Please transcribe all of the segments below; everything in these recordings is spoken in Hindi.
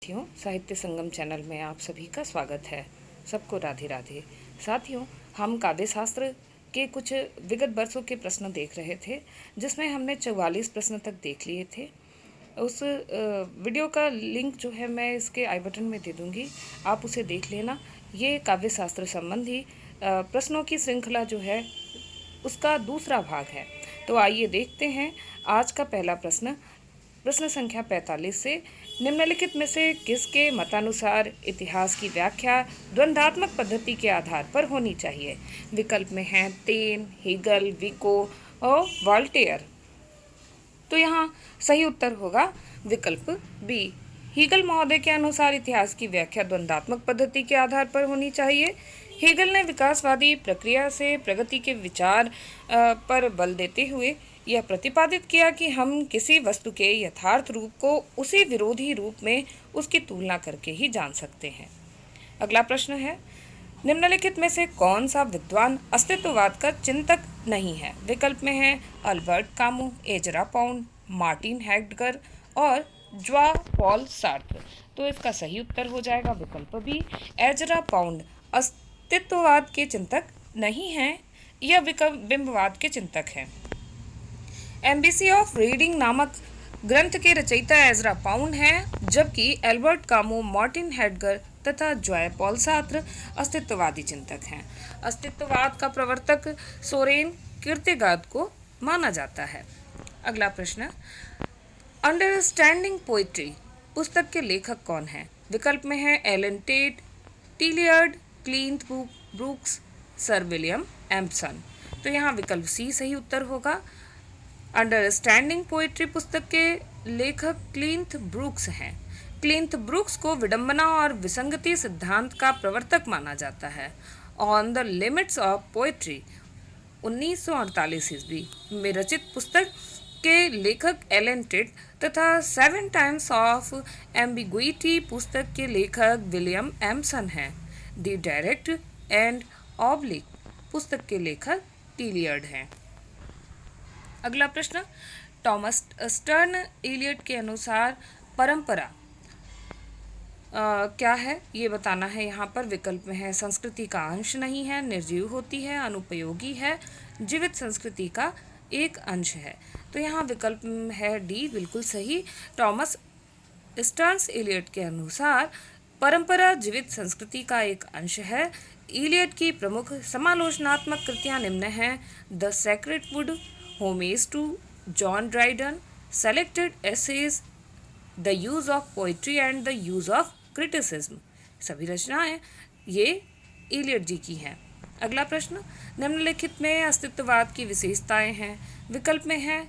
साथियों, साहित्य संगम चैनल में आप सभी का स्वागत है। सबको राधे राधे। साथियों, हम काव्य शास्त्र के कुछ विगत वर्षों के प्रश्न देख रहे थे, जिसमें हमने 44 प्रश्न तक देख लिए थे। उस वीडियो का लिंक जो है मैं इसके आई बटन में दे दूंगी, आप उसे देख लेना। ये काव्य शास्त्र संबंधी प्रश्नों की श्रृंखला जो है उसका दूसरा भाग है। तो आइए देखते हैं आज का पहला प्रश्न। प्रश्न संख्या 45 से निम्नलिखित में से किसके मतानुसार इतिहास की व्याख्या द्वंद्वात्मक पद्धति के आधार पर होनी चाहिए? विकल्प में हैं टेन, हेगल, विको और वॉल्टेयर। तो यहाँ सही उत्तर होगा विकल्प बी। हेगल महोदय के अनुसार इतिहास की व्याख्या द्वंद्वात्मक पद्धति के आधार पर होनी चाहिए। हेगल ने विकासवादी प्रक्रिया से प्रगति के विचार पर बल देते हुए यह प्रतिपादित किया कि हम किसी वस्तु के यथार्थ रूप को उसी विरोधी रूप में उसकी तुलना करके ही जान सकते हैं। अगला प्रश्न है, निम्नलिखित में से कौन सा विद्वान अस्तित्ववाद का चिंतक नहीं है? विकल्प में है Albert Camus, Ezra Pound, Martin Heidegger और ज्वा पॉल सार्त्र। तो इसका सही उत्तर हो जाएगा विकल्प बी, एजरा पाउंड अस्तित्ववाद के चिंतक नहीं है, यह बिंबवाद के चिंतक हैं। एम्बेसी ऑफ रीडिंग नामक ग्रंथ के रचयिता एजरा पाउंड हैं, जबकि एल्बर्ट कामू, मार्टिन हेडगर तथा जॉय पॉल सार्त्र अस्तित्ववादी चिंतक हैं। अस्तित्ववाद का प्रवर्तक सोरेन किर्केगार्ड को माना जाता है। अगला प्रश्न, अंडरस्टैंडिंग पोइट्री पुस्तक के लेखक कौन हैं? विकल्प में है Allen Tate, Tillyard, Cleanth Brooks, sir William Empson. तो यहाँ विकल्प सी सही उत्तर होगा। अंडरस्टैंडिंग पोइट्री पुस्तक के लेखक क्लिंट ब्रूक्स हैं। क्लिंट ब्रूक्स को विडंबना और विसंगति सिद्धांत का प्रवर्तक माना जाता है। On the limits of poetry 1948 ईस्वी में रचित पुस्तक के लेखक एलन टेट तथा 7 टाइम्स ऑफ एम्बिग्विटी पुस्तक के लेखक विलियम एम्पसन हैं। द डायरेक्ट एंड ऑब्लिक पुस्तक के लेखक टिलियर्ड हैं। अगला प्रश्न, थॉमस स्टर्न इलियट के अनुसार परंपरा क्या है ये बताना है। यहाँ पर विकल्प में है संस्कृति का अंश नहीं है, निर्जीव होती है, अनुपयोगी है, जीवित संस्कृति का एक अंश है। तो यहाँ विकल्प है डी बिल्कुल सही। थॉमस स्टर्न इलियट के अनुसार परंपरा जीवित संस्कृति का एक अंश है। इलियट की प्रमुख समालोचनात्मक कृतियाँ निम्न हैं: the sacred wood, homage to John Dryden, selected essays, the use of poetry and the use of criticism. सभी रचनाएं ये इलियट जी की हैं। अगला प्रश्न, निम्नलिखित में अस्तित्ववाद की विशेषताएं हैं। विकल्प में है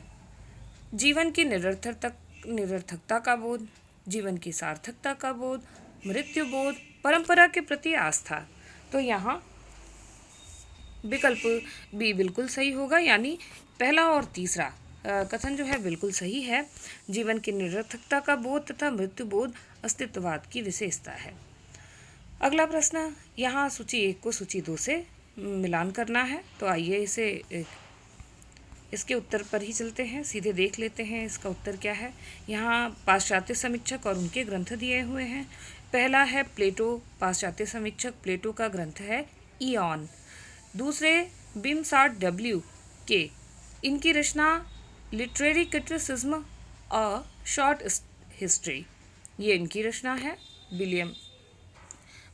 जीवन की निरर्थकता का बोध, जीवन की सार्थकता का बोध, मृत्यु बोध, परंपरा के प्रति आस्था। तो यहाँ विकल्प बी बिल्कुल सही होगा, यानी पहला और तीसरा कथन जो है बिल्कुल सही है। जीवन की निरर्थकता का बोध तथा मृत्यु बोध अस्तित्ववाद की विशेषता है। अगला प्रश्न, यहाँ सूची 1 को सूची 2 से मिलान करना है। तो आइए इसके उत्तर पर ही चलते हैं, सीधे देख लेते हैं इसका उत्तर क्या है। यहाँ पाश्चात्य समीक्षक और उनके ग्रंथ दिए हुए हैं। पहला है प्लेटो, पाश्चात्य समीक्षक प्लेटो का ग्रंथ है ईऑन। दूसरे बिमसार्ट डब्ल्यू के, इनकी रचना literary criticism a short history, ये इनकी रचना है विलियम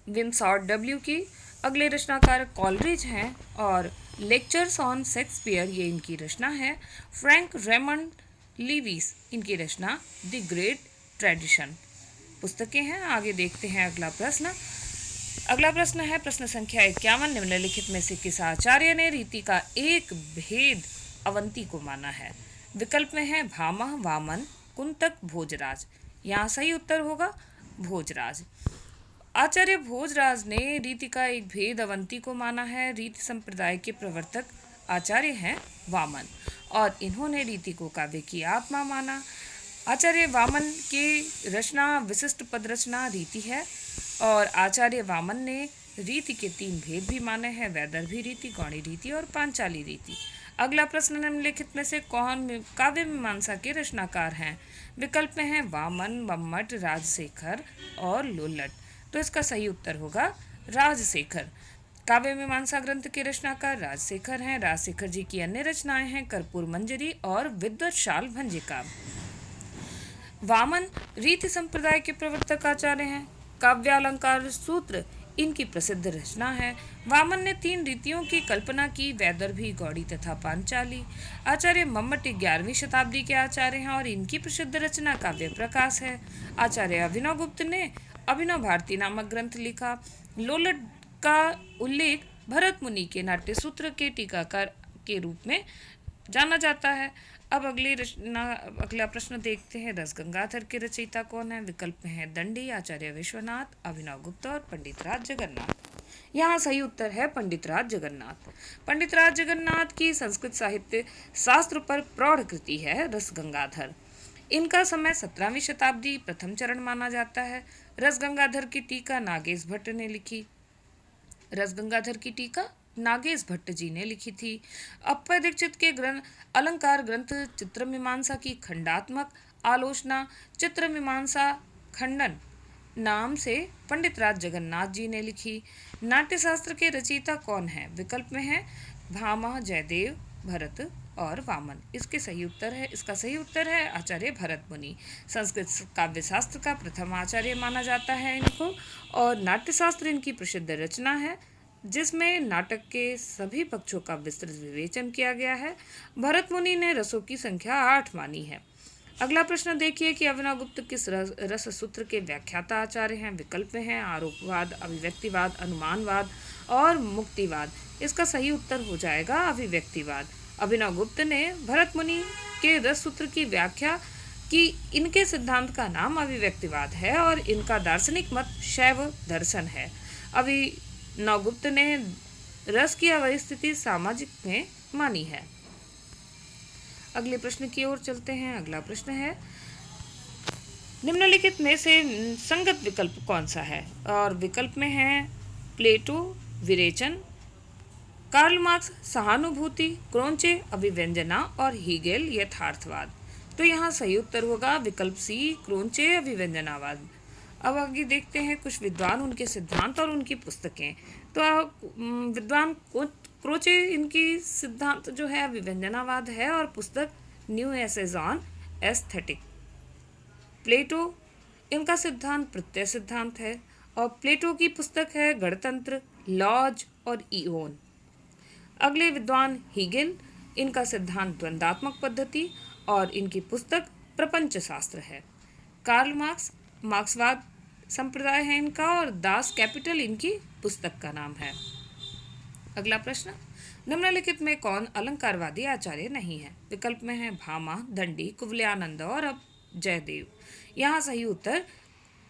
विमसार्ट डब्ल्यू की। अगले रचनाकार कॉलरिज हैं और लेक्चर्स ऑन शेक्सपियर, ये इनकी रचना है। फ्रैंक रेमंड लीविस, इनकी रचना द ग्रेट ट्रेडिशन पुस्तकें हैं। आगे देखते हैं अगला प्रश्न। अगला प्रश्न है प्रश्न संख्या 51, निम्नलिखित में से किस आचार्य ने रीति का एक भेद अवंती को माना है? विकल्प में है भामह, वामन, कुंतक, भोजराज। यहाँ सही उत्तर होगा भोजराज। आचार्य भोजराज ने रीति का एक भेद अवंती को माना है। रीति संप्रदाय के प्रवर्तक आचार्य हैं वामन और इन्होंने रीति को काव्य की आत्मा माना। आचार्य वामन की रचना विशिष्ट पद रचना रीति है और आचार्य वामन ने रीति के 3 भेद भी माने हैं: वैदर्भी रीति, गौणी रीति और पांचाली रीति। अगला प्रश्न, निम्नलिखित में से कौन काव्य मीमांसा के रचनाकार हैं? विकल्प में है वामन, मम्मट, राजशेखर और लोल्लट। तो इसका सही उत्तर होगा राजशेखर। काव्य मीमांसा ग्रंथ के रचनाकार राजशेखर हैं। राजशेखर जी की अन्य रचनाएं हैं कर्पूर मंजरी और विद्वत शाल भंजिका। वामन रीति संप्रदाय के प्रवर्तक आचार्य हैं। काव्यालंकार सूत्र इनकी प्रसिद्ध रचना है। वामन ने 3 रीतियों की कल्पना की, वैदर्भी, गौड़ी तथा पांचाली। आचार्य मम्मट 11वीं शताब्दी के आचार्य हैं और इनकी प्रसिद्ध रचना काव्य प्रकाश है। आचार्य अभिनव गुप्त ने अभिनव भारती नामक ग्रंथ लिखा। लोल्लट का उल्लेख भरत मुनि के नाट्य सूत्र के टीकाकार के रूप में जाना जाता है। अब अगला प्रश्न देखते हैं, रस गंगाधर के रचयिता कौन है? विकल्प में है दंडी, आचार्य विश्वनाथ, अभिनव गुप्त और पंडित राज जगन्नाथ। यहाँ सही उत्तर है पंडित राज जगन्नाथ। पंडित राज जगन्नाथ की संस्कृत साहित्य शास्त्र पर प्रौढ़ कृति है रस गंगाधर। इनका समय 17वीं शताब्दी प्रथम चरण माना जाता है। रस गंगाधर की टीका नागेश भट्ट ने लिखी। रस गंगाधर की टीका नागेश भट्ट जी ने लिखी थी। अप्पय दीक्षित के अलंकार ग्रंथ चित्रमीमांसा की खंडात्मक आलोचना चित्रमीमांसा खंडन नाम से पंडित राज जगन्नाथ जी ने लिखी। नाट्यशास्त्र के रचयिता कौन है? विकल्प में है भामा, जयदेव, भरत और वामन। इसका सही उत्तर है आचार्य भरत मुनि। संस्कृत काव्य शास्त्र का प्रथम आचार्य माना जाता है इनको, और नाट्यशास्त्र इनकी प्रसिद्ध रचना है जिसमें नाटक के सभी पक्षों का विस्तृत विवेचन किया गया है। भरत मुनि ने रसों की संख्या 8 मानी है। अगला प्रश्न देखिए कि अभिनव गुप्त किस रस सूत्र के व्याख्याता आचार्य हैं? विकल्प में है आरोपवाद, अभिव्यक्तिवाद, अनुमानवाद और मुक्तिवाद। इसका सही उत्तर हो जाएगा अभिव्यक्तिवाद। अभिनव गुप्त ने भरत मुनि के रस सूत्र की व्याख्या की। इनके सिद्धांत का नाम अभिव्यक्तिवाद है और इनका दार्शनिक मत शैव दर्शन है। अभिनव गुप्त ने रस की अवस्थिति सामाजिक में मानी है। अगले प्रश्न की ओर चलते हैं। अगला प्रश्न है, निम्नलिखित में से संगत विकल्प कौन सा है? और विकल्प में है प्लेटो विरेचन, कार्ल मार्क्स सहानुभूति, क्रोंचे अभिव्यंजना और हीगेल यथार्थवाद। तो यहाँ सही उत्तर होगा विकल्प सी, क्रोंचे अभिव्यंजनावाद। अब आगे देखते हैं कुछ विद्वान, उनके सिद्धांत और उनकी पुस्तकें। तो विद्वान क्रोचे, इनकी सिद्धांत जो है अभिव्यंजनावाद है और पुस्तक न्यू एसेज ऑन एस्थेटिक। प्लेटो, इनका सिद्धांत प्रत्यय सिद्धांत है और प्लेटो की पुस्तक है गणतंत्र, लॉज और ईओन। अगले विद्वान हीगेल, इनका सिद्धांत द्वंद्वात्मक पद्धति और इनकी पुस्तक प्रपंच शास्त्र है। कार्ल मार्क्स, मार्क्सवाद संप्रदाय है इनका और दास कैपिटल इनकी पुस्तक का नाम है। अगला प्रश्न, निम्नलिखित में कौन अलंकारवादी आचार्य नहीं है? विकल्प में है भामा, दंडी, कुवलयानंद और अब जयदेव। यहाँ सही उत्तर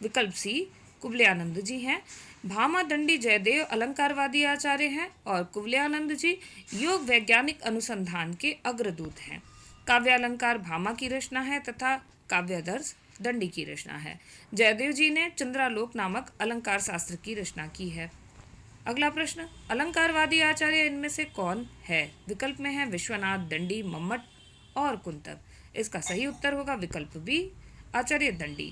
विकल्प सी, कुवलयानंद जी हैं। भामा, दंडी, जयदेव अलंकारवादी आचार्य हैं और कुवलयानंद जी योग वैज्ञानिक अनुसंधान के अग्रदूत हैं। काव्यालंकार भामा की रचना है तथा काव्यादर्श दंडी की रचना है। जयदेव जी ने चंद्रालोक नामक अलंकार शास्त्र की रचना की है। अगला प्रश्न, अलंकारवादी आचार्य इनमें से कौन है? विकल्प में है विश्वनाथ, दंडी, मम्मट और कुंतब। इसका सही उत्तर होगा विकल्प बी, आचार्य दंडी।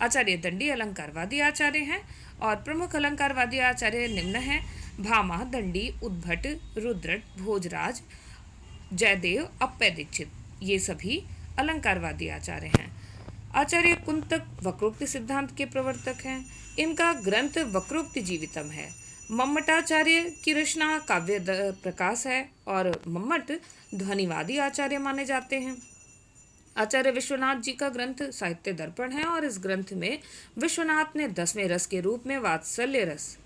आचार्य दंडी अलंकारवादी आचार्य हैं और प्रमुख अलंकारवादी आचार्य निम्न हैं: भामा, दंडी, उद्भट, रुद्रट, भोजराज, जयदेव, अप्पय दीक्षित। ये सभी अलंकारवादी आचार्य हैं। आचार्य कुंतक वक्रोक्ति सिद्धांत के प्रवर्तक हैं। इनका ग्रंथ वक्रोक्ति जीवितम है। मम्मटाचार्य की रचना काव्य प्रकाश है और मम्मट ध्वनिवादी आचार्य माने जाते हैं। आचार्य विश्वनाथ जी का ग्रंथ साहित्य दर्पण है और इस ग्रंथ में विश्वनाथ ने 10वें रस के रूप में वात्सल्य रस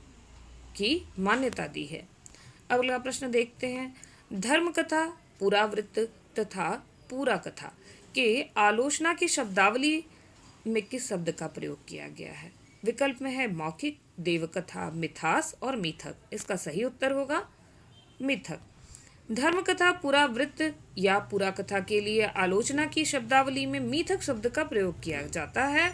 की मान्यता दी है। अगला प्रश्न देखते हैं, धर्म कथा, पुरावृत्त तथा पूरा कथा के आलोचना की शब्दावली में किस शब्द का प्रयोग किया गया है? विकल्प में है मौखिक, देवकथा, मिथास और मिथक। इसका सही उत्तर होगा मिथक। धर्म कथा, पुरावृत्त या पुरा कथा के लिए आलोचना की शब्दावली में मिथक शब्द का प्रयोग किया जाता है।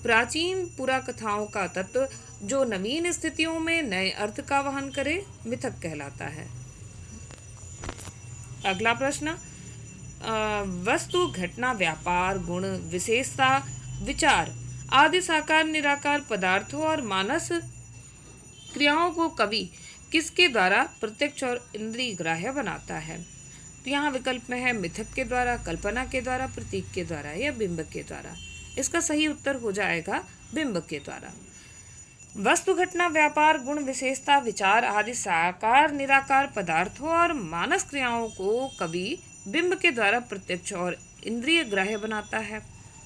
प्राचीन पुरा कथाओं का तत्व जो नवीन स्थितियों में नए अर्थ का वहन करे मिथक कहलाता है। अगला प्रश्न, वस्तु, घटना, व्यापार, गुण, विशेषता, विचार आदि साकार निराकार पदार्थों और मानस क्रियाओं को कवि किसके द्वारा प्रत्यक्ष और इंद्रिय ग्राह्य बनाता है? तो यहाँ विकल्प में है मिथक के द्वारा, कल्पना के द्वारा, प्रतीक के द्वारा या बिंब के द्वारा। इसका सही उत्तर हो जाएगा बिंब के द्वारा। वस्तु, घटना, व्यापार, गुण, विशेषता, विचार आदि साकार निराकार पदार्थों और मानस क्रियाओं को कवि बिंब के द्वारा प्रत्यक्ष और इंद्रिय ग्राह्य बनाता है।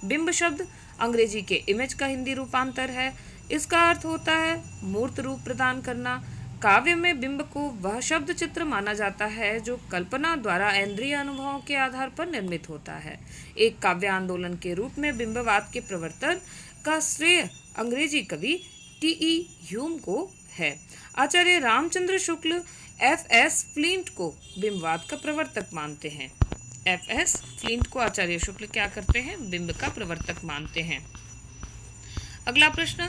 बिंब शब्द अंग्रेजी के इमेज का हिंदी रूपांतर है। इसका अर्थ होता है मूर्त रूप प्रदान करना। काव्य में बिंब को वह शब्द चित्र माना जाता है जो कल्पना द्वारा इंद्रिय अनुभवों के आधार पर निर्मित होता है। एक काव्य आंदोलन के रूप में बिंबवाद के प्रवर्तन का श्रेय अंग्रेजी कवि टी.ई. ह्यूम को है। आचार्य रामचंद्र शुक्ल एफ.एस. फ्लिंट को बिंबवाद का प्रवर्तक मानते हैं। एफ.एस. फ्लिंट को आचार्य शुक्ल क्या करते हैं? बिंब का प्रवर्तक मानते हैं। अगला प्रश्न,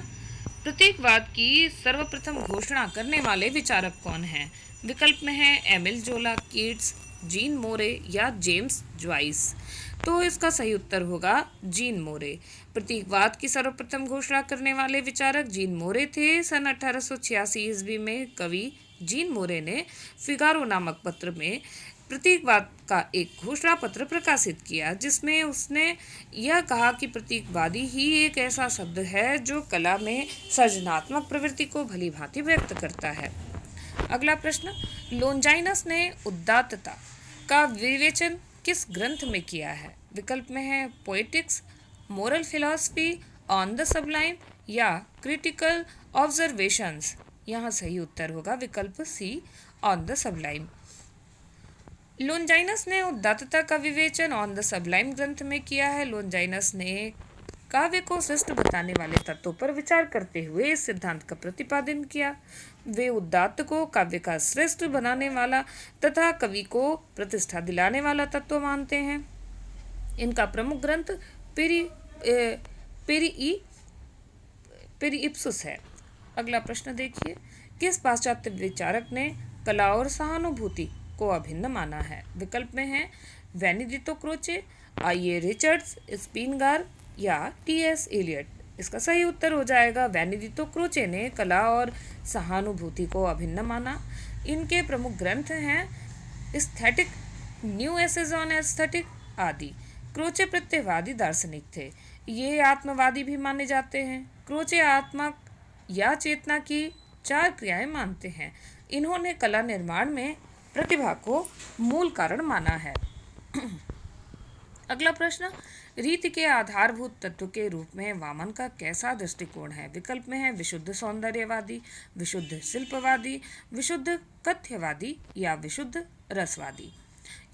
प्रतीकवाद की सर्वप्रथम घोषणा करने वाले विचारक कौन हैं? विकल्प में है एमिल जोला, कीट्स, जीन मोरे या जेम्स ज्वाइस। तो इसका सही उत्तर होगा जीन मोरे। प्रतीकवाद की सर्वप्रथम घोषणा करने वाले विचारक जीन मोरे थे। सन 1886 ईस्वी में कवि जीन मोरे ने फिगारो नामक पत्र में प्रतीकवाद का एक घोषणा पत्र प्रकाशित किया, जिसमें उसने यह कहा कि प्रतीकवादी ही एक ऐसा शब्द है जो कला में सृजनात्मक प्रवृत्ति को भली भांति व्यक्त करता है। अगला प्रश्न, लोंजाइनस ने उदात्तता का विवेचन किस ग्रंथ में किया है? विकल्प में है poetics, moral philosophy, on the Sublime या क्रिटिकल ऑब्जर्वेशंस। यहाँ सही उत्तर होगा विकल्प सी, ऑन द सबलाइम। लोंजाइनस ने उदात्तता का विवेचन ऑन द सबलाइम ग्रंथ में किया है। लोंजाइनस ने काव्य को श्रेष्ठ बताने वाले तत्वों पर विचार करते हुए इस सिद्धांत का प्रतिपादन किया। वे उदात्त को काव्य का श्रेष्ठ बनाने वाला तथा कवि को प्रतिष्ठा दिलाने वाला तत्व मानते हैं। इनका प्रमुख ग्रंथ पेरिइप्सुस है। अगला प्रश्न देखिए, किस पाश्चात्य विचारक ने कला और सहानुभूति को अभिन्न माना है? विकल्प में है वेनिदितो क्रोचे, आई.ए. रिचर्ड्स, स्पिनगार या टी.एस. एलियट। इसका सही उत्तर हो जाएगा वेनिदितो क्रोचे ने कला और सहानुभूति को अभिन्न माना। इनके प्रमुख ग्रंथ हैं aesthetic, new essays on aesthetic आदि। क्रोचे प्रत्ययवादी दार्शनिक थे। ये आत्मवादी भी माने जाते हैं। क्रोचे आत्मा या चेतना की 4 क्रियाएं मानते हैं। इन्होंने कला निर्माण में प्रतिभा को मूल कारण माना है। अगला प्रश्न, रीति के आधारभूत तत्व के रूप में वामन का कैसा दृष्टिकोण है? विकल्प में है विशुद्ध सौंदर्यवादी, विशुद्ध शिल्पवादी, विशुद्ध कथ्यवादी या विशुद्ध रसवादी।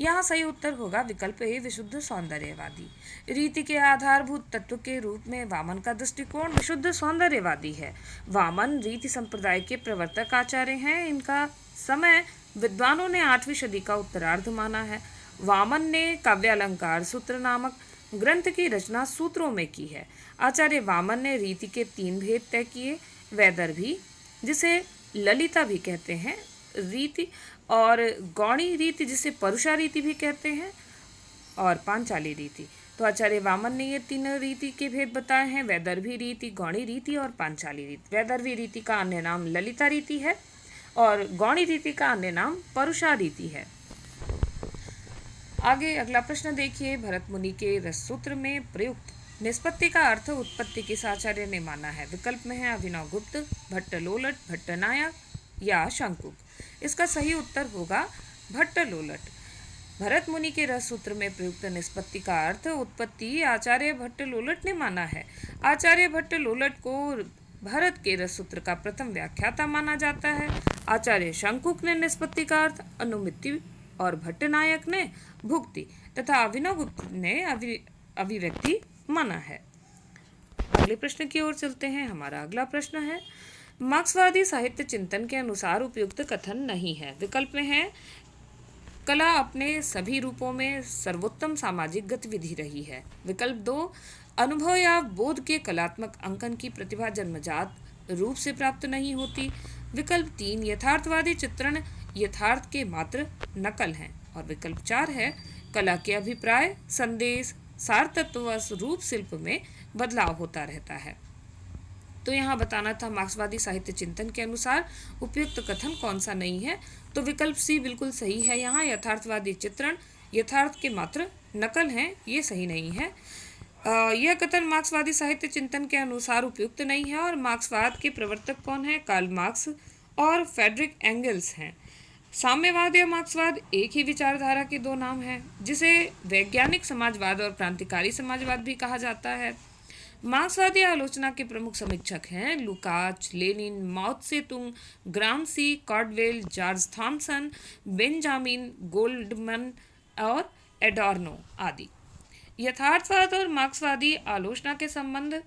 यहाँ सही उत्तर होगा विकल्प ए, विशुद्ध सौंदर्यवादी। रीति के आधारभूत तत्व के रूप में वामन का दृष्टिकोण विशुद्ध सौंदर्यवादी है। वामन रीति संप्रदाय के प्रवर्तक आचार्य हैं। इनका समय विद्वानों ने 8वीं सदी का उत्तरार्ध माना है। वामन ने काव्यालंकार सूत्र नामक ग्रंथ की रचना सूत्रों में की है। आचार्य वामन ने रीति के 3 भेद तय किए, वैदर्भी, जिसे ललिता भी कहते हैं, रीति, और गौणी रीति जिसे परुषा रीति भी कहते हैं, और पांचाली रीति। तो आचार्य वामन ने ये 3 रीति के भेद बताए हैं, वैदर्भी रीति, गौणी रीति और पांचाली रीति। वैदर्भी रीति का अन्य नाम ललिता रीति है और गौणी रीति का अन्य नाम परुषा रीति है। आगे अगला प्रश्न देखिए, भरत मुनि के रससूत्र में प्रयुक्त निष्पत्ति का अर्थ उत्पत्ति किस आचार्य ने माना है? विकल्प में है अभिनव गुप्त, भट्टलोलट, भट्टनायक या शंकुक। इसका सही उत्तर होगा भट्टलोलट। भरत मुनि के रससूत्र में प्रयुक्त निष्पत्ति का अर्थ उत्पत्ति आचार्य भट्टलोलट ने माना है। आचार्य भट्टलोलट को भारत के रससूत्र का प्रथम व्याख्याता माना जाता है। आचार्य शंकुक ने निष्पत्ति का अर्थ अनुमिति और भट्टनायक ने भुक्ति तथा अभिनव गुप्त ने अभिव्यक्ति माना है। अगले प्रश्न की ओर चलते हैं। हमारा अगला प्रश्न है, मार्क्सवादी साहित्य चिंतन के अनुसार उपयुक्त कथन नहीं है। विकल्प में है कला अपने सभी रूपों में सर्वोत्तम सामाजिक गतिविधि रही है। विकल्प 2, अनुभव या बोध के कलात्मक अंकन की प्रतिभा जन्मजात रूप से प्राप्त नहीं होती। विकल्प 3, यथार्थवादी चित्रण यथार्थ के मात्र नकल हैं। और विकल्प 4 है कला के अभिप्राय, संदेश, सार तत्व व रूप शिल्प में बदलाव होता रहता है। तो यहाँ बताना था मार्क्सवादी साहित्य चिंतन के अनुसार उपयुक्त कथन कौन सा नहीं है। तो विकल्प सी बिल्कुल सही है। यहाँ यथार्थवादी चित्रण यथार्थ के मात्र नकल हैं, ये सही नहीं है। यह कथन मार्क्सवादी साहित्य चिंतन के अनुसार उपयुक्त नहीं है। और मार्क्सवाद के प्रवर्तक कौन है? कार्ल मार्क्स और फ्रेडरिक एंगल्स हैं। साम्यवाद या मार्क्सवाद एक ही विचारधारा के दो नाम हैं, जिसे वैज्ञानिक समाजवाद और क्रांतिकारी समाजवाद भी कहा जाता है। मार्क्सवादी आलोचना के प्रमुख समीक्षक हैं लुकाच, लेनिन, माओ त्से तुंग, ग्रामसी, कॉर्डवेल, जॉर्ज थॉमसन, बेंजामिन गोल्डमैन और एडोर्नो आदि। यथार्थवाद और मार्क्सवादी आलोचना के संबंध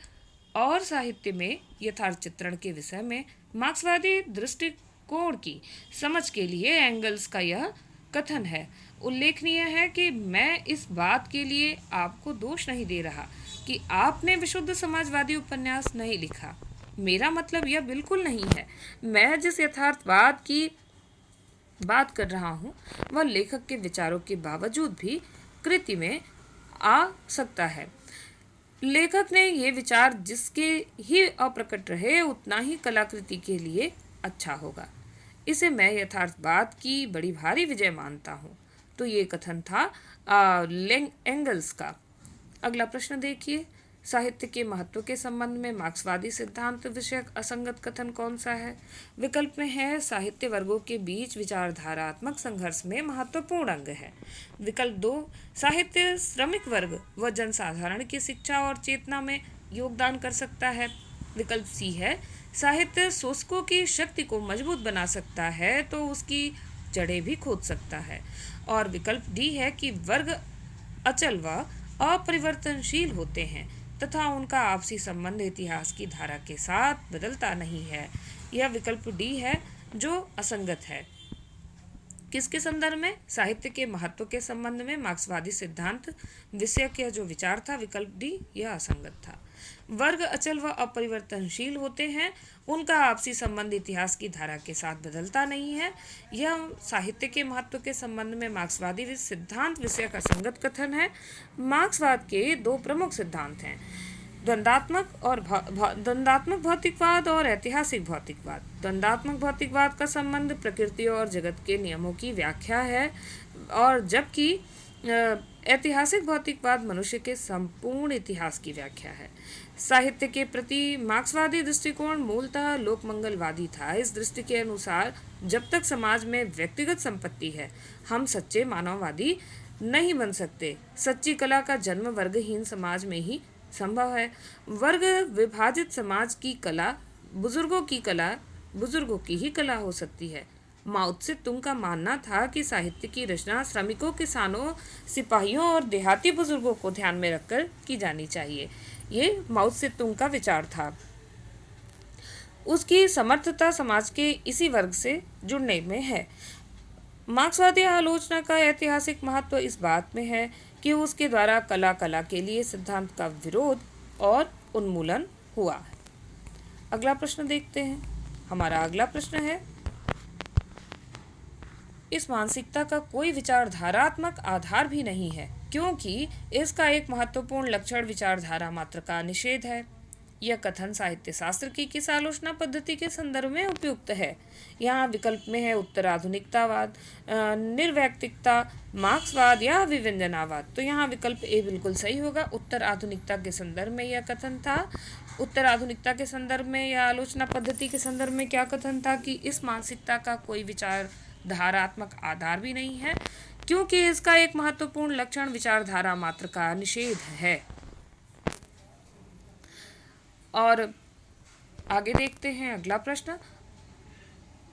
और साहित्य में यथार्थ चित्रण के विषय में मार्क्सवादी दृष्टिकोण की समझ के लिए एंगल्स का यह कथन है। उल्लेखनीय है कि मैं इस बात के लिए आपको दोष नहीं दे रहा कि आपने विशुद्ध समाजवादी उपन्यास नहीं लिखा। मेरा मतलब यह बिल्कुल नहीं है। मैं जिस यथार्थवाद की बात कर रहा हूँ वह लेखक के विचारों के बावजूद भी कृति में आ सकता है। लेखक ने ये विचार जिसके ही अप्रकट रहे उतना ही कलाकृति के लिए अच्छा होगा। इसे मैं यथार्थवाद की बड़ी भारी विजय मानता हूँ। तो ये कथन था एंगल्स का। अगला प्रश्न देखिए, साहित्य के महत्व के संबंध में मार्क्सवादी सिद्धांत विषयक असंगत कथन कौन सा है? विकल्प में है साहित्य वर्गों के बीच विचारधारात्मक संघर्ष में महत्वपूर्ण अंग है। विकल्प 2 साहित्य श्रमिक वर्ग व जनसाधारण की शिक्षा और चेतना में योगदान कर सकता है। विकल्प सी है साहित्य शोषकों की शक्ति को मजबूत बना सकता है तो उसकी जड़ें भी खोद सकता है। और विकल्प डी है कि वर्ग अचल व अपरिवर्तनशील होते हैं तथा उनका आपसी संबंध इतिहास की धारा के साथ बदलता नहीं है। यह विकल्प डी है जो असंगत है। किसके संदर्भ में? साहित्य के महत्व के संबंध में मार्क्सवादी सिद्धांत विषयक यह जो विचार था विकल्प डी यह असंगत था। वर्ग अचल व अपरिवर्तनशील होते हैं, उनका आपसी संबंध इतिहास की धारा के साथ बदलता नहीं है। यह साहित्य के महत्व के संबंध में मार्क्सवादी सिद्धांत विषयक असंगत कथन है। मार्क्सवाद के दो प्रमुख सिद्धांत हैं, द्वंदात्मक भौतिकवाद और ऐतिहासिक भौतिकवाद। द्वंदात्मक भौतिकवाद का संबंध प्रकृति और जगत के नियमों की व्याख्या है और जबकि ऐतिहासिक भौतिकवाद मनुष्य के संपूर्ण इतिहास की व्याख्या है। साहित्य के प्रति मार्क्सवादी दृष्टिकोण मूलतः लोकमंगलवादी था। इस दृष्टि के अनुसार जब तक समाज में व्यक्तिगत संपत्ति है हम सच्चे मानववादी नहीं बन सकते। सच्ची कला का जन्म वर्गहीन समाज में ही संभव है। वर्ग विभाजित समाज की कला बुजुर्गों की ही कला हो सकती है। माओ त्से तुंग का मानना था कि साहित्य की रचना श्रमिकों, किसानों, सिपाहियों और देहाती बुजुर्गों को ध्यान में रखकर की जानी चाहिए। ये माओ त्से तुंग का विचार था। उसकी समर्थता समाज के इसी वर्ग से जुड़ने में है। मार्क्सवादी आलोचना का ऐतिहासिक महत्व इस बात में है कि उसके द्वारा कला के लिए सिद्धांत का विरोध और उन्मूलन हुआ। अगला प्रश्न देखते हैं। हमारा अगला प्रश्न है, इस मानसिकता का कोई विचारधारात्मक आधार भी नहीं है क्योंकि इसका एक महत्वपूर्ण लक्षण विचारधारा मात्र का निषेध है। यह कथन साहित्य शास्त्र की किस आलोचना पद्धति के संदर्भ में उपयुक्त है? यहाँ विकल्प में है उत्तराधुनिकतावाद, निर्वैयक्तिकता, मार्क्सवाद या विव्यंजनावाद। तो यहाँ विकल्प ए बिल्कुल सही होगा। उत्तर आधुनिकता के संदर्भ में यह कथन था। उत्तर आधुनिकता के संदर्भ में या आलोचना पद्धति के संदर्भ में क्या कथन था कि इस मानसिकता का कोई विचारधारात्मक आधार भी नहीं है क्योंकि इसका एक महत्वपूर्ण लक्षण विचारधारा मात्र का निषेध है। और आगे देखते हैं अगला प्रश्न,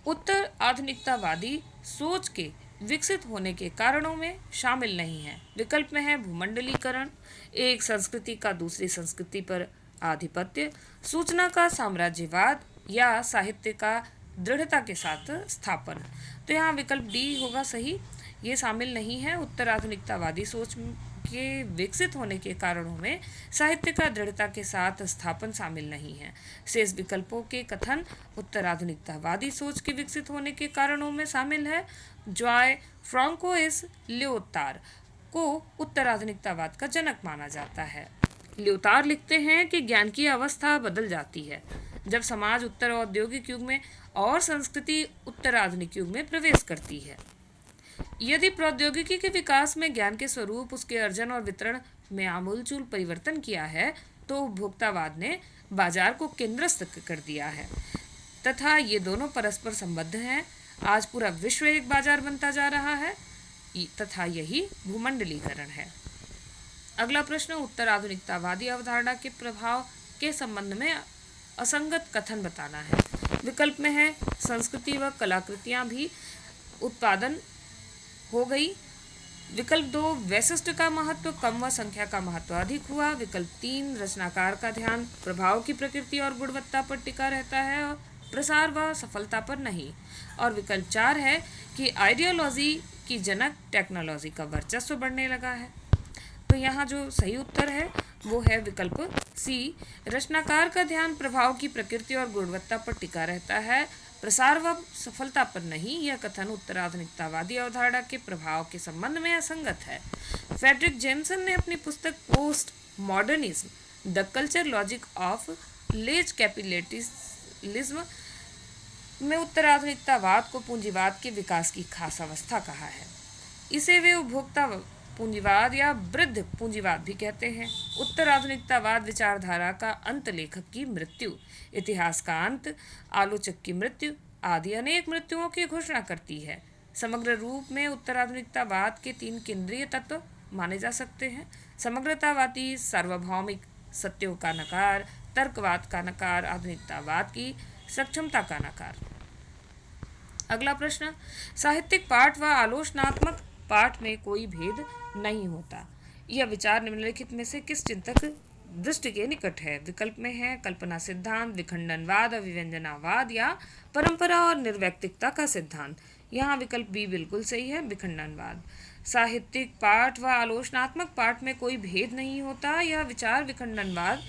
उत्तर आधुनिकतावादी सोच के विकसित होने के कारणों में शामिल नहीं है। विकल्प में है भूमंडलीकरण, एक संस्कृति का दूसरी संस्कृति पर आधिपत्य, सूचना का साम्राज्यवाद या साहित्य का दृढ़ता के साथ स्थापन। तो यहाँ विकल्प डी होगा सही। ये शामिल नहीं है उत्तर आधुनिकतावादी सोच के विकसित होने के कारणों में साहित्य का दृढ़ता के साथ स्थापन शामिल नहीं है। शेष विकल्पों के कथन उत्तराधुनिकतावादी सोच के विकसित होने के कारणों में शामिल है। जॉय फ्रांकोइस लियोटार को उत्तराधुनिकतावाद का जनक माना जाता है। लियोटार लिखते हैं कि ज्ञान की अवस्था बदल जाती है जब समाज उत्तर औद्योगिक युग में और संस्कृति उत्तराधुनिक युग में प्रवेश करती है। यदि प्रौद्योगिकी के विकास में ज्ञान के स्वरूप, उसके अर्जन और वितरण में आमूलचूल परिवर्तन किया है, तो उपभोक्तावाद ने बाजार को केंद्रस्थ कर दिया है तथा ये दोनों परस्पर संबद्ध हैं। आज पूरा विश्व एक बाजार बनता जा रहा है तथा यही भूमंडलीकरण है। अगला प्रश्न, उत्तराधुनिकतावादी अवधारणा के प्रभाव के संबंध में असंगत कथन बताना है। विकल्प में है संस्कृति व कलाकृतियां भी उत्पादन हो गई। विकल्प 2, वैशिष्ट का महत्व कम व संख्या का महत्व अधिक हुआ। विकल्प 3, रचनाकार का ध्यान प्रभाव की प्रकृति और गुणवत्ता पर टिका रहता है और प्रसार व सफलता पर नहीं। और विकल्प 4 है कि आइडियोलॉजी की जनक टेक्नोलॉजी का वर्चस्व बढ़ने लगा है। तो यहाँ जो सही उत्तर है वो है विकल्प सी, रचनाकार का ध्यान प्रभाव की प्रकृति और गुणवत्ता पर टिका रहता है, प्रसार व सफलता पर नहीं। यह कथन उत्तराधुनिकतावादी अवधारणा के प्रभाव के संबंध में असंगत है। फ्रेडरिक जेम्सन ने अपनी पुस्तक post modernism the culture logic of late capitalism में उत्तराधुनिकतावाद को पूंजीवाद के विकास की खास अवस्था कहा है। इसे वे उपभोक्ता पूंजीवाद या वृद्ध पूंजीवाद भी कहते हैं। उत्तराधुनिकतावाद विचारधारा का अंत, लेखक की मृत्यु, इतिहास का अंत, आलोचक की मृत्यु आदि अनेक मृत्युओं की घोषणा करती है। समग्र रूप में उत्तराधुनिकतावाद के 3 केंद्रीय तत्व माने जा सकते हैं: समग्रतावादी सार्वभौमिक सत्यों का नकार, तर्कवाद का नकार, आधुनिकतावाद की सक्षमता का नकार। अगला प्रश्न, साहित्यिक पाठ व आलोचनात्मक पाठ में कोई भेद नहीं होता। यह विचार निम्नलिखित में से किस चिंतक दृष्टि के निकट है? विकल्प में है कल्पना सिद्धांत, विखंडनवाद, अभिव्यंजनावाद या परंपरा और निर्वैयक्तिकता का सिद्धांत। यहाँ विकल्प बी बिल्कुल सही है, विखंडनवाद। साहित्यिक पाठ व आलोचनात्मक पाठ में कोई भेद नहीं होता। यह विचार विखंडनवाद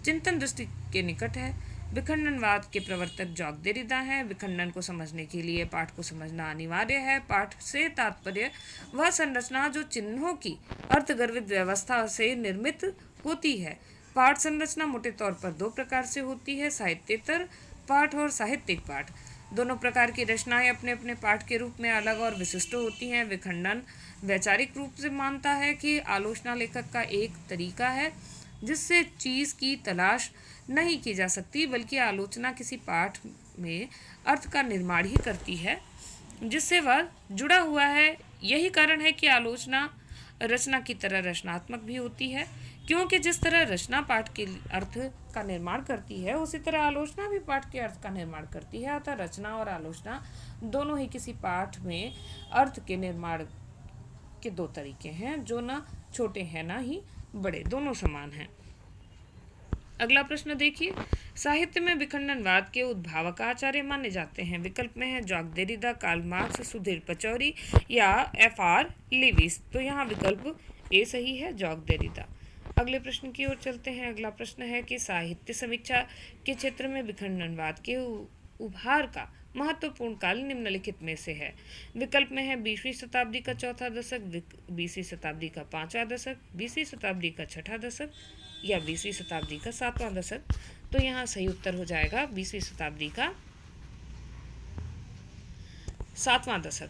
चिंतन दृष्टि के निकट है। विखंडनवाद के प्रवर्तक जॉक देरिदा हैं। विखंडन को समझने के लिए पाठ को समझना अनिवार्य है। पाठ से तात्पर्य वह संरचना जो चिन्हों की अर्थगर्भित व्यवस्था से निर्मित होती है। पाठ संरचना मोटे तौर पर 2 प्रकार से होती है, साहित्येतर पाठ और साहित्यिक पाठ। दोनों प्रकार की रचनाएं अपने अपने पाठ के रूप में अलग और विशिष्ट होती हैं। विखंडन वैचारिक रूप से मानता है कि आलोचना लेखक का एक तरीका है जिससे चीज़ की तलाश नहीं की जा सकती, बल्कि आलोचना किसी पाठ में अर्थ का निर्माण ही करती है जिससे वह जुड़ा हुआ है। यही कारण है कि आलोचना रचना की तरह रचनात्मक भी होती है, क्योंकि जिस तरह रचना पाठ के अर्थ का निर्माण करती है उसी तरह आलोचना भी पाठ के अर्थ का निर्माण करती है। अतः रचना और आलोचना दोनों ही किसी पाठ में अर्थ के निर्माण के 2 तरीके हैं, जो न छोटे हैं ना ही बड़े, दोनों समान हैं। अगला प्रश्न देखिए, साहित्य में विखंडनवाद के उद्भावक आचार्य माने जाते हैं। विकल्प में है Jacques Derrida, Karl Marx, Sudhir Pachauri या FR लेविस। तो यहाँ विकल्प ए सही है, जॉक देरिदा। अगले प्रश्न की ओर चलते हैं। अगला प्रश्न है कि साहित्य समीक्षा के क्षेत्र में विखंडनवाद के उभार का महत्वपूर्ण काल निम्नलिखित में से है। विकल्प में है 20वीं शताब्दी का चौथा दशक, 20वीं शताब्दी का 5वां दशक, 20वीं शताब्दी का 6वां दशक या 20वीं शताब्दी का 7वां दशक। तो यहाँ सही उत्तर हो जाएगा 20वीं शताब्दी का 7वां दशक।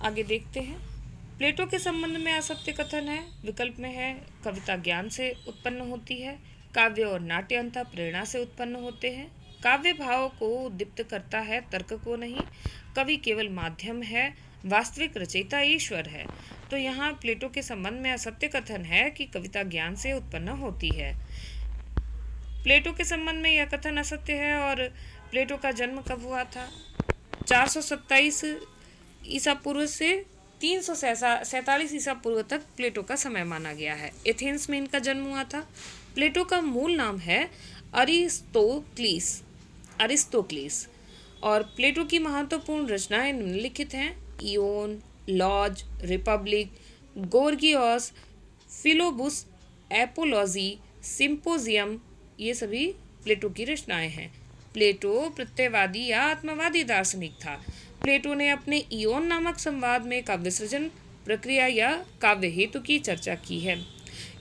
आगे देखते हैं, प्लेटो के संबंध में असत्य कथन है। विकल्प में है कविता ज्ञान से उत्पन्न होती है, काव्य और नाट्य अंतः प्रेरणा से उत्पन्न होते हैं, काव्य भाव को उद्दीप्त करता है, तर्क को नहीं, कवि केवल माध्यम है, वास्तविक रचयिता ईश्वर है। तो यहाँ प्लेटो के संबंध में असत्य कथन है कि कविता ज्ञान से उत्पन्न होती है। प्लेटो के संबंध में यह कथन असत्य है। और प्लेटो का जन्म कब हुआ था? 427 ईसा पूर्व से 347 ईसा पूर्व तक प्लेटो का समय माना गया है। एथेंस में इनका जन्म हुआ था। प्लेटो का मूल नाम है अरिस्तोक्लिस और प्लेटो की महत्वपूर्ण रचनाएं निम्नलिखित हैं: Ion, Laws, Republic, Gorgias, Philebus, Apology, Symposium, ये सभी प्लेटो की रचनाएं हैं। प्लेटो प्रत्ययवादी या आत्मवादी दार्शनिक था। प्लेटो ने अपने इयोन नामक संवाद में काव्य सृजन प्रक्रिया या काव्य हेतु की चर्चा की है।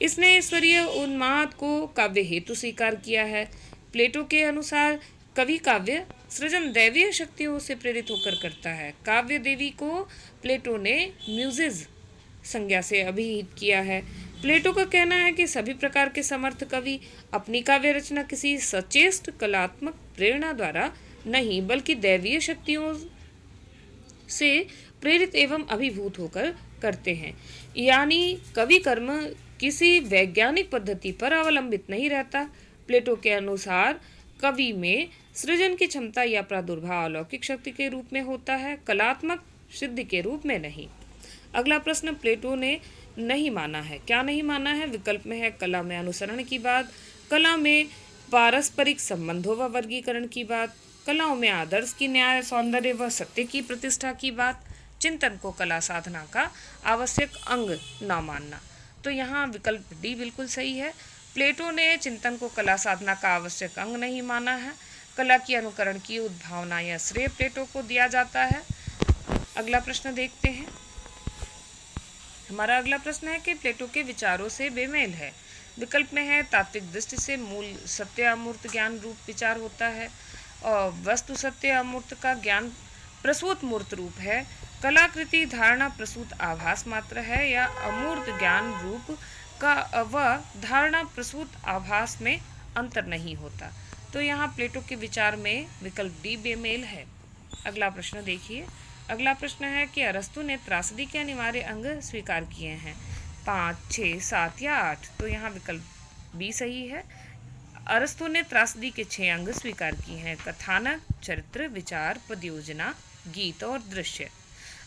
इसने ईश्वरीय उन्माद को काव्य हेतु स्वीकार किया है। प्लेटो के अनुसार कवि काव्य सृजन दैवीय शक्तियों से प्रेरित होकर करता है। काव्य देवी को प्लेटो ने म्यूजेज संज्ञा से अभिहित किया है। प्लेटो का कहना है कि सभी प्रकार के समर्थ कवि अपनी काव्य रचना किसी सचेष्ट कलात्मक प्रेरणा द्वारा नहीं बल्कि दैवीय शक्तियों से प्रेरित एवं अभिभूत होकर करते हैं। यानी कवि कर्म किसी वैज्ञानिक पद्धति पर अवलंबित नहीं रहता। प्लेटो के अनुसार कवि में सृजन की क्षमता या प्रादुर्भाव अलौकिक शक्ति के रूप में होता है, कलात्मक सिद्धि के रूप में नहीं। अगला प्रश्न, प्लेटो ने नहीं माना है। क्या नहीं माना है? विकल्प में है कला में अनुसरण की बात, कला में पारस्परिक संबंधों व वर्गीकरण की बात, कलाओं में आदर्श की न्याय, सौंदर्य व सत्य की प्रतिष्ठा की बात, चिंतन को कला साधना का आवश्यक अंग न मानना। तो यहाँ विकल्प डी बिल्कुल सही है। प्लेटो ने चिंतन को कला साधना का आवश्यक अंग नहीं माना है। कला की अनुकरण की उद्भावना या श्रेय प्लेटो को दिया जाता है। अगला प्रश्न देखते हैं। हमारा अगला प्रश्न है कि प्लेटो के विचारों से बेमेल है। विकल्प में है तात्विक दृष्टि से मूल सत्य अमूर्त ज्ञान रूप विचार होता है और वस्तु सत्य अमूर्त का ज्ञान प्रसूत मूर्त रूप है। कलाकृति धारणा प्रसूत आभास मात्र है या अमूर्त ज्ञान रूप का व धारणा प्रसूत आभास में अंतर नहीं होता। तो यहाँ प्लेटो के विचार में विकल्प डी बेमेल है। अगला प्रश्न देखिए। अगला प्रश्न है कि अरस्तु ने त्रासदी के अनिवार्य अंग स्वीकार किए हैं 5, 6, 7 या 8। तो यहाँ विकल्प बी सही है। अरस्तु ने त्रासदी के 6 अंग स्वीकार किए हैं: कथानक, चरित्र, विचार, पदयोजना, गीत और दृश्य।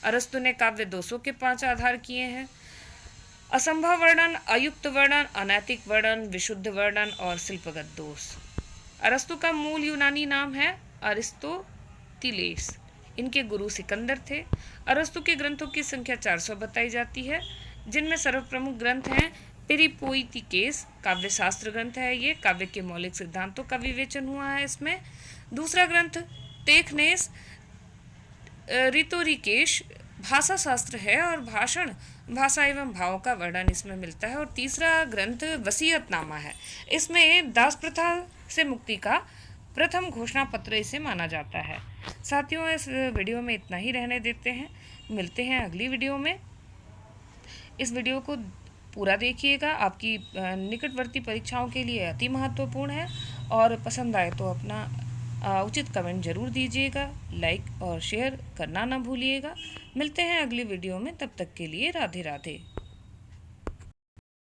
अरस्तु ने काव्य दोषों के 5 आधार किए हैं: असंभव वर्णन, अयुक्त वर्णन, अनैतिक वर्णन, विशुद्ध वर्णन और शिल्पगत दोष। अरस्तु का मूल यूनानी नाम है अरिस्तोतिलेस। इनके गुरु सिकंदर थे। अरस्तु के ग्रंथों की संख्या 400 बताई जाती है, जिनमें सर्वप्रमुख ग्रंथ हैं पेरिपोइटिकेस, काव्य शास्त्र ग्रंथ है ये, काव्य के मौलिक सिद्धांतों का विवेचन हुआ है इसमें। दूसरा ग्रंथ टेक्नेस रितोरिकेश, भाषा शास्त्र है और भाषण, भाषा एवं भावों का वर्णन इसमें मिलता है। और तीसरा ग्रंथ वसीयतनामा है। इसमें दास प्रथा से मुक्ति का प्रथम घोषणा पत्र इसे माना जाता है। साथियों, इस वीडियो में इतना ही रहने देते हैं। मिलते हैं अगली वीडियो में। इस वीडियो को पूरा देखिएगा, आपकी निकटवर्ती परीक्षाओं के लिए अति महत्वपूर्ण है। और पसंद आए तो अपना उचित कमेंट जरूर दीजिएगा, लाइक और शेयर करना ना भूलिएगा। मिलते हैं अगली वीडियो में, तब तक के लिए राधे राधे।